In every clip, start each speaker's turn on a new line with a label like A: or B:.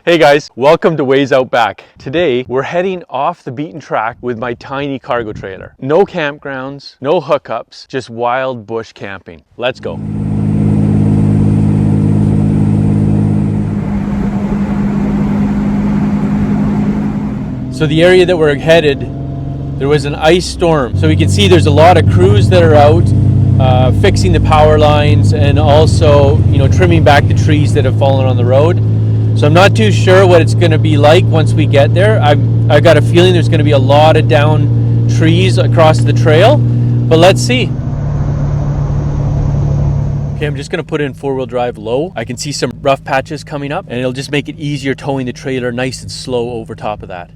A: Hey guys, welcome to Ways Out Back. Today, we're heading off the beaten track with my tiny cargo trailer. No campgrounds, no hookups, just wild bush camping. Let's go. So the area that we're headed, there was an ice storm. So we can see there's a lot of crews that are out fixing the power lines and also, trimming back the trees that have fallen on the road. So I'm not too sure what it's going to be like once we get there. I've got a feeling there's going to be a lot of down trees across the trail, but let's see. Okay, I'm just going to put in four-wheel drive low. I can see some rough patches coming up, and it'll just make it easier towing the trailer nice and slow over top of that.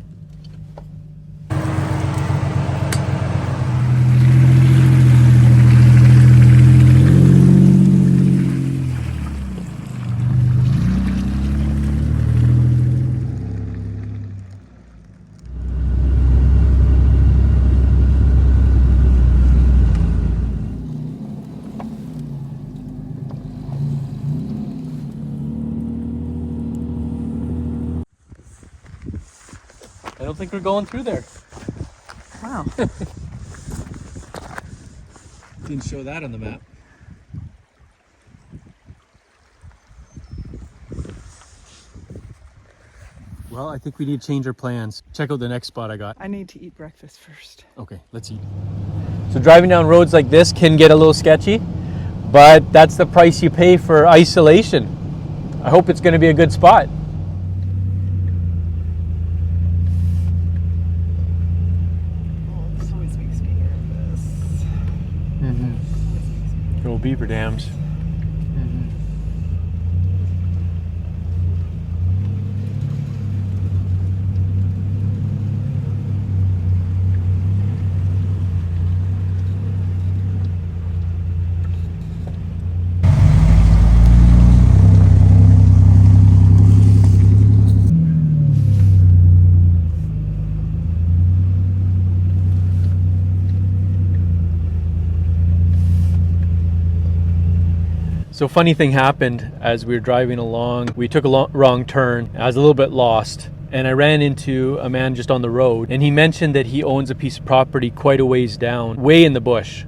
A: I don't think we're going through there.
B: Wow.
A: Didn't show that on the map. Well, I think we need to change our plans. Check out the next spot I got.
B: I need to eat breakfast first.
A: Okay, let's eat. So driving down roads like this can get a little sketchy, but that's the price you pay for isolation. I hope it's going to be a good spot.
B: This always makes me nervous.
A: Little beaver dams. So funny thing happened as we were driving along. We took a wrong turn. I was a little bit lost and I ran into a man just on the road, and he mentioned that he owns a piece of property quite a ways down, way in the bush.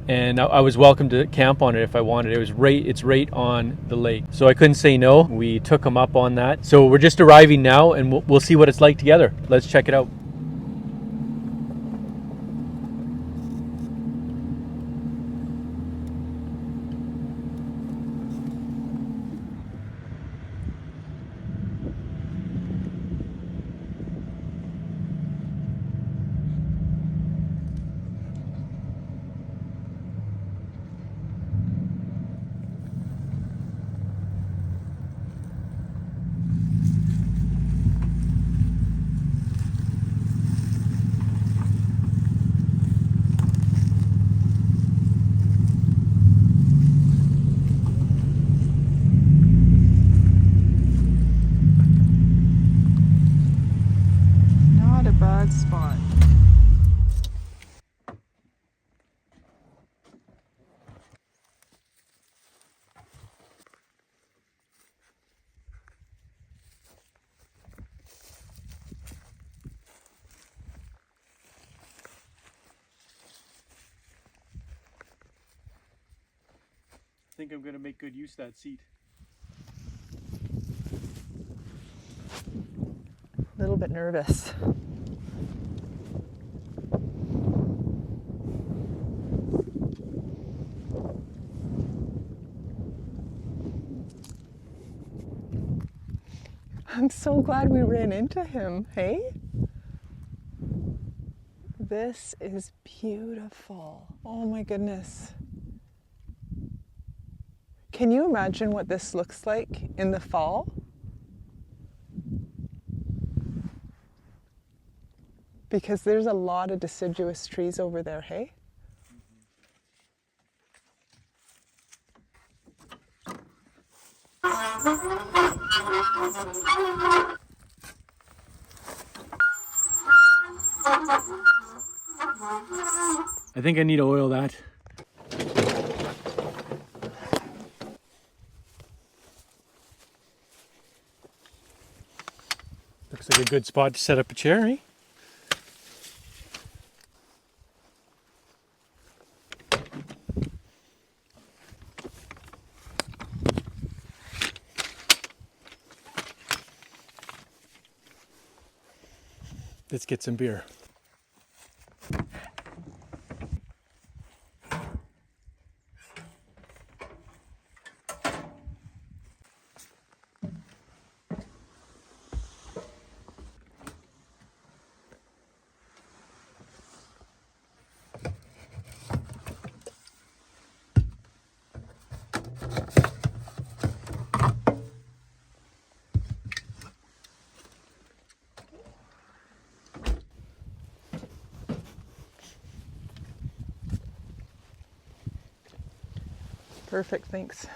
A: And I was welcome to camp on it if I wanted. It's right on the lake. So I couldn't say no. We took him up on that. So we're just arriving now and we'll see what it's like together. Let's check it out.
B: Bad spot.
A: I think I'm going to make good use of that seat.
B: A little bit nervous. I'm so glad we ran into him, hey? This is beautiful. Oh my goodness. Can you imagine what this looks like in the fall? Because there's a lot of deciduous trees over there, hey?
A: I think I need to oil that. a good spot to set up a chair, eh? Let's get some beer.
B: Perfect, thanks.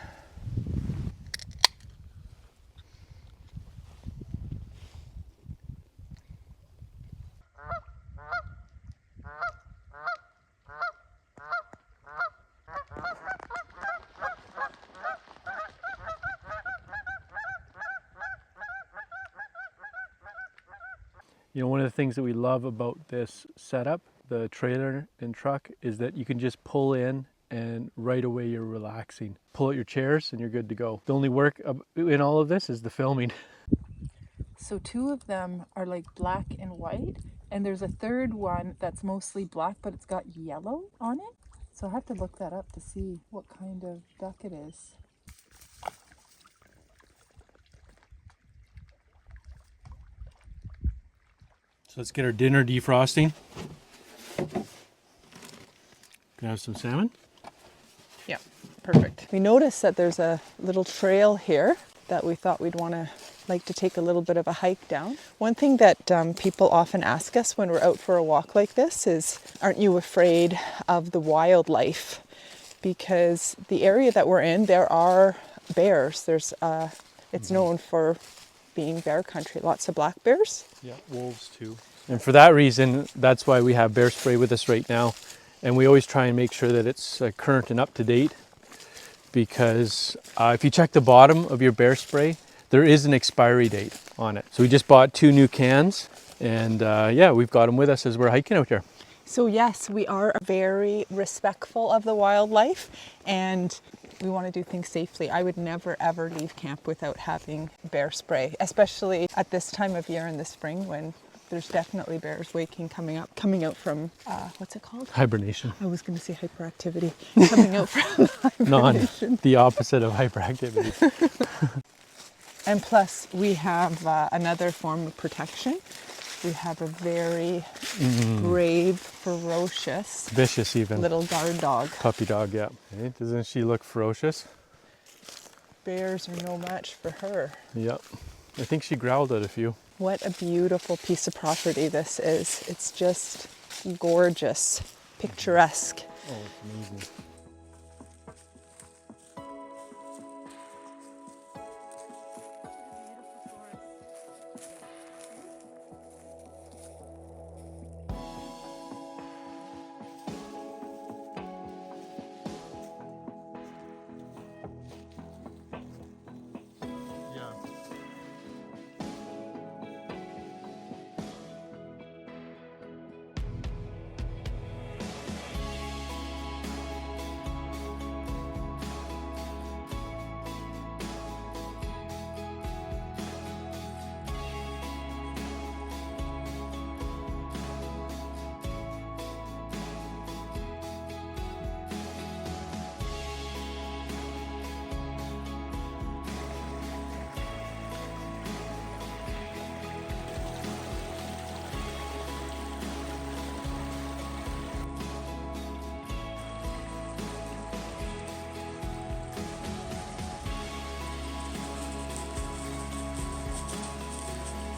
A: You know, one of the things that we love about this setup, the trailer and truck, is that you can just pull in and right away you're relaxing. Pull out your chairs and you're good to go. The only work in all of this is the filming.
B: So 2 of them are like black and white, and there's a third one that's mostly black, but it's got yellow on it. So I have to look that up to see what kind of duck it is.
A: So let's get our dinner defrosting. Can I have some salmon?
B: Yeah, perfect. We noticed that there's a little trail here that we thought we'd like to take a little bit of a hike down. One thing that people often ask us when we're out for a walk like this is, aren't you afraid of the wildlife? Because the area that we're in, there are bears. It's known for being bear country, lots of black bears.
A: Yeah, wolves too. And for that reason, that's why we have bear spray with us right now. And we always try and make sure that it's current and up to date, because if you check the bottom of your bear spray, there is an expiry date on it. So we just bought 2 new cans, and yeah, we've got them with us as we're hiking out here.
B: So yes, we are very respectful of the wildlife, and we want to do things safely. I would never ever leave camp without having bear spray, especially at this time of year in the spring when there's definitely bears coming out from, what's it called?
A: Hibernation.
B: I was going to say hyperactivity. Coming out from hibernation.
A: The opposite of hyperactivity.
B: And plus, we have another form of protection. We have a very brave, ferocious,
A: Vicious even.
B: little guard dog.
A: Puppy dog, yeah. Hey, doesn't she look ferocious?
B: Bears are no match for her.
A: Yep. I think she growled at a few.
B: What a beautiful piece of property this is. It's just gorgeous, picturesque.
A: Oh, it's amazing.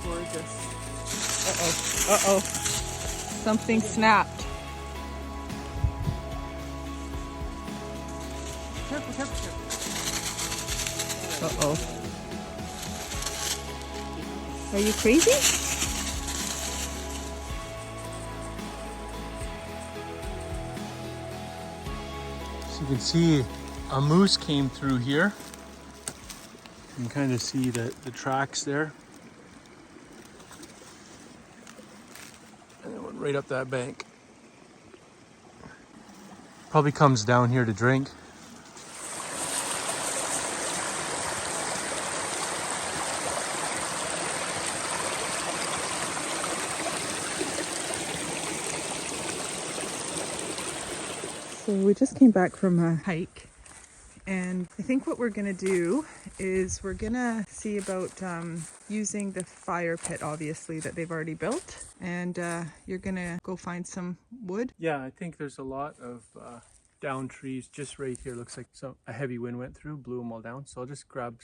B: Gorgeous. Uh-oh. Something snapped. Careful. Uh-oh. Are you crazy?
A: So you can see a moose came through here. You can kind of see the tracks there. right up that bank. Probably comes down here to drink.
B: So we just came back from a hike, and I think what we're gonna do is we're gonna see about using the fire pit, obviously, that they've already built, and you're gonna go find some wood.
A: Yeah, I think there's a lot of down trees just right here. Looks like a heavy wind went through, blew them all down. So I'll just grab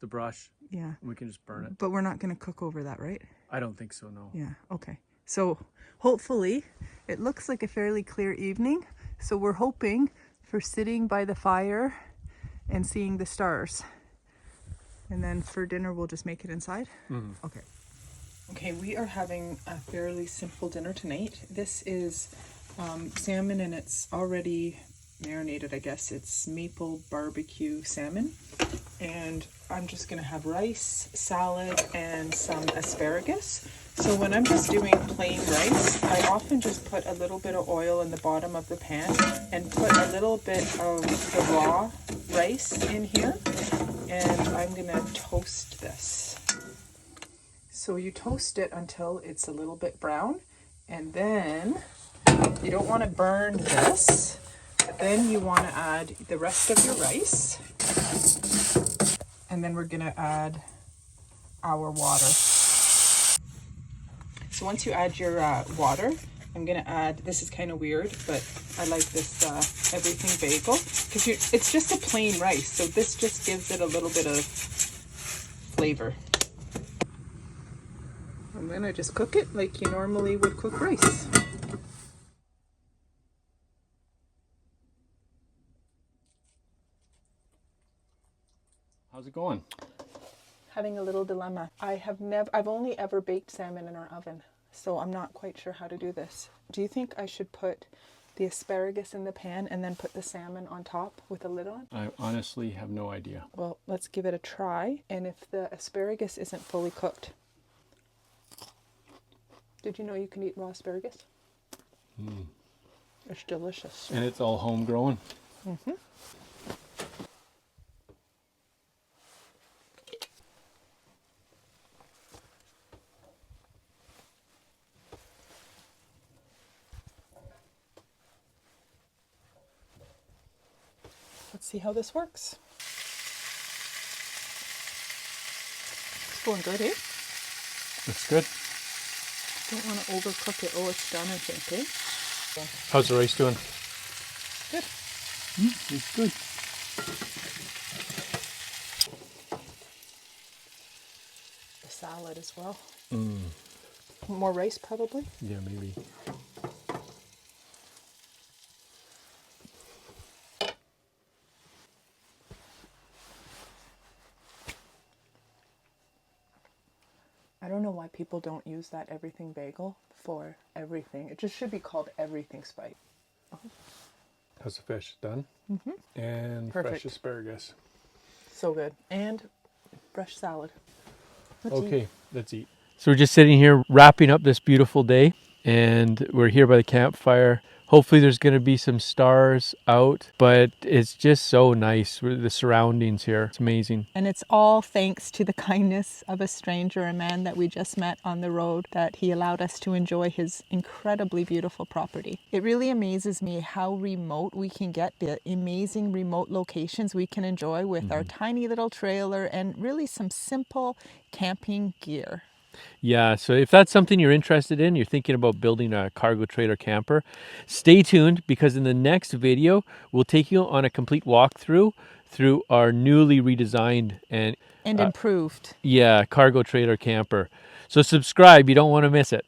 A: the brush.
B: Yeah.
A: And we can just burn it.
B: But we're not gonna cook over that, right?
A: I don't think so, no.
B: Yeah, okay. So hopefully, it looks like a fairly clear evening. So we're hoping for sitting by the fire and seeing the stars. And then for dinner, we'll just make it inside? Mm-hmm. Okay. Okay, we are having a fairly simple dinner tonight. This is salmon, and it's already marinated, I guess. It's maple barbecue salmon. And I'm just gonna have rice, salad, and some asparagus. So when I'm just doing plain rice, I often just put a little bit of oil in the bottom of the pan and put a little bit of the raw rice in here. And I'm gonna toast this. So you toast it until it's a little bit brown, and then you don't want to burn this. Then you want to add the rest of your rice, and then we're gonna add our water. So once you add your water, I'm gonna add, this is kind of weird, but I like this everything bagel, because it's just a plain rice, so this just gives it a little bit of flavor. I'm gonna just cook it like you normally would cook rice.
A: How's it going?
B: Having a little dilemma. I've only ever baked salmon in our oven, so I'm not quite sure how to do this. Do you think I should put the asparagus in the pan and then put the salmon on top with a lid on?
A: I honestly have no idea.
B: Well, let's give it a try. And if the asparagus isn't fully cooked, did you know you can eat raw asparagus? It's delicious.
A: And it's all homegrown.
B: Mm-hmm. Let's see how this works. It's going good, eh?
A: Looks good.
B: Don't want to overcook it. Oh, it's done, I think, eh?
A: How's the rice doing?
B: Good.
A: It's good.
B: The salad as well. More rice, probably?
A: Yeah, maybe.
B: I don't know why people don't use that everything bagel for everything. It just should be called everything spice.
A: How's the fish? Done? Mm-hmm. And
B: Perfect.
A: fresh asparagus.
B: So good. And fresh salad.
A: Let's eat. So we're just sitting here wrapping up this beautiful day, and we're here by the campfire. Hopefully there's going to be some stars out, but it's just so nice with the surroundings here. It's amazing.
B: And it's all thanks to the kindness of a stranger, a man that we just met on the road, that he allowed us to enjoy his incredibly beautiful property. It really amazes me how remote we can get, the amazing remote locations we can enjoy with our tiny little trailer and really some simple camping gear.
A: Yeah, so if that's something you're interested in, you're thinking about building a cargo trailer camper, stay tuned, because in the next video, we'll take you on a complete walkthrough through our newly redesigned and
B: improved.
A: cargo trailer camper. So subscribe, you don't want to miss it.